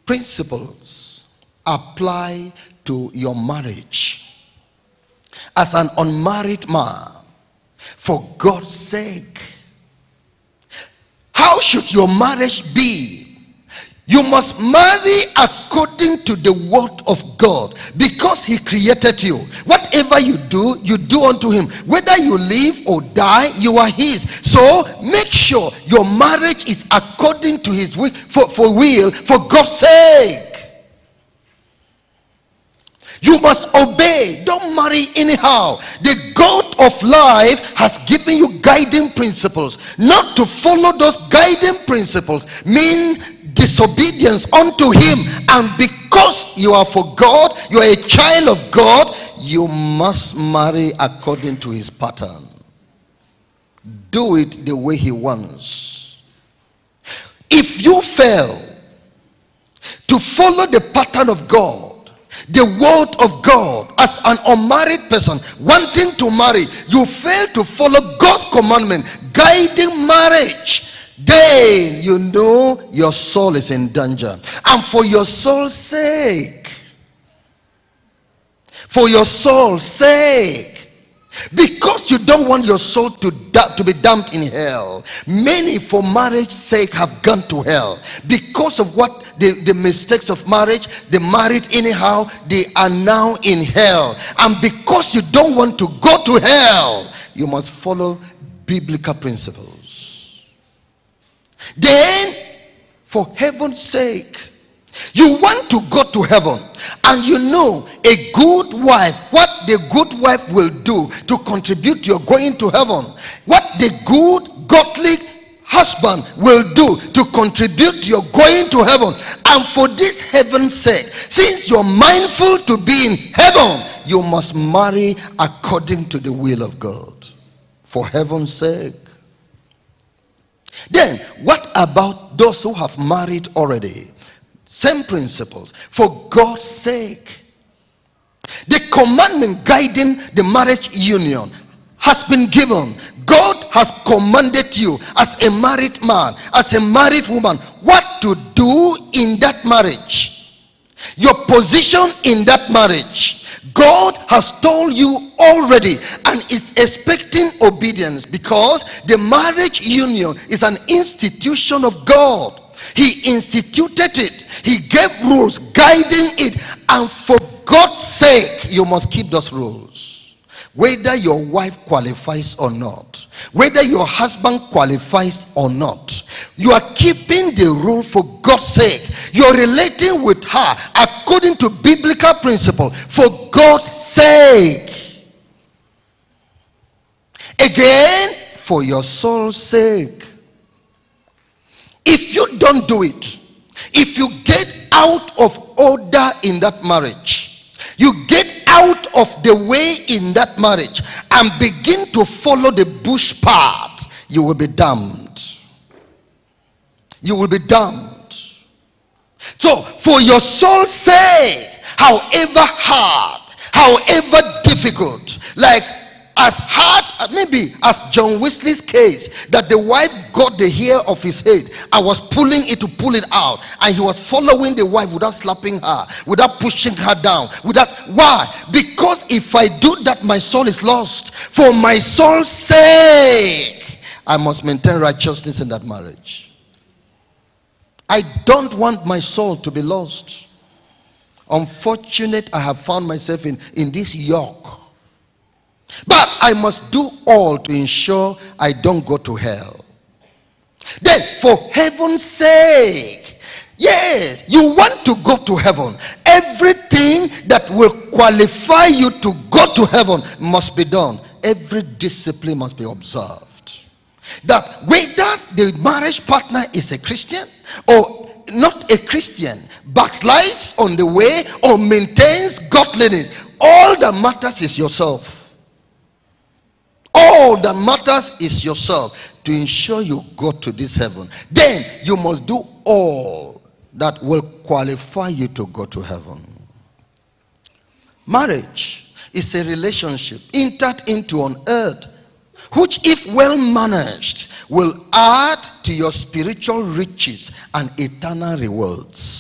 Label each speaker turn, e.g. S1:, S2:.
S1: principles apply to your marriage. As an unmarried man, for God's sake, how should your marriage be? You must marry according to the word of God, because he created you. Whatever you do unto him. Whether you live or die, you are his. So make sure your marriage is according to his will, for God's sake. You must obey. Don't marry anyhow. The God of life has given you guiding principles. Not to follow those guiding principles mean disobedience unto him. And because you are for God, you are a child of God, you must marry according to his pattern. Do it the way he wants. If you fail to follow the pattern of God, the word of God, as an unmarried person wanting to marry, you fail to follow God's commandment guiding marriage, then you know your soul is in danger. And for your soul's sake, because you don't want your soul to be damned in hell, many for marriage's sake have gone to hell because of what the mistakes of marriage. They married anyhow, they are now in hell. And because you don't want to go to hell, you must follow biblical principles. Then, for heaven's sake, you want to go to heaven, and you know a good wife, what the good wife will do to contribute to your going to heaven, what the good godly husband will do to contribute to your going to heaven. And for this heaven's sake, since you're mindful to be in heaven, you must marry according to the will of God, for heaven's sake. Then what about those who have married already? Same principles, for God's sake. The commandment guiding the marriage union has been given. God has commanded you as a married man, as a married woman, what to do in that marriage, your position in that marriage. God has told you already and is expecting obedience, because the marriage union is an institution of God. He instituted it. He gave rules guiding it. And for God's sake, you must keep those rules. Whether your wife qualifies or not, whether your husband qualifies or not, you are keeping the rule for God's sake. You are relating with her according to biblical principle, for God's sake. Again, for your soul's sake. If you don't do it, if you get out of order in that marriage, you get out of the way in that marriage and begin to follow the bush path, you will be damned. You will be damned. So, for your soul's sake, however hard, however difficult, like as hard, maybe as John Wesley's case, that the wife got the hair of his head and was pulling it to pull it out, and he was following the wife without slapping her, without pushing her down, why? Because if I do that, my soul is lost. For my soul's sake, I must maintain righteousness in that marriage. I don't want my soul to be lost. Unfortunate, I have found myself in this yoke. But I must do all to ensure I don't go to hell. Then, for heaven's sake, yes, you want to go to heaven. Everything that will qualify you to go to heaven must be done. Every discipline must be observed. That whether the marriage partner is a Christian or not a Christian, backslides on the way or maintains godliness, all that matters is yourself. All that matters is yourself, to ensure you go to this heaven. Then you must do all that will qualify you to go to heaven. Marriage is a relationship entered into on earth, which, if well managed, will add to your spiritual riches and eternal rewards.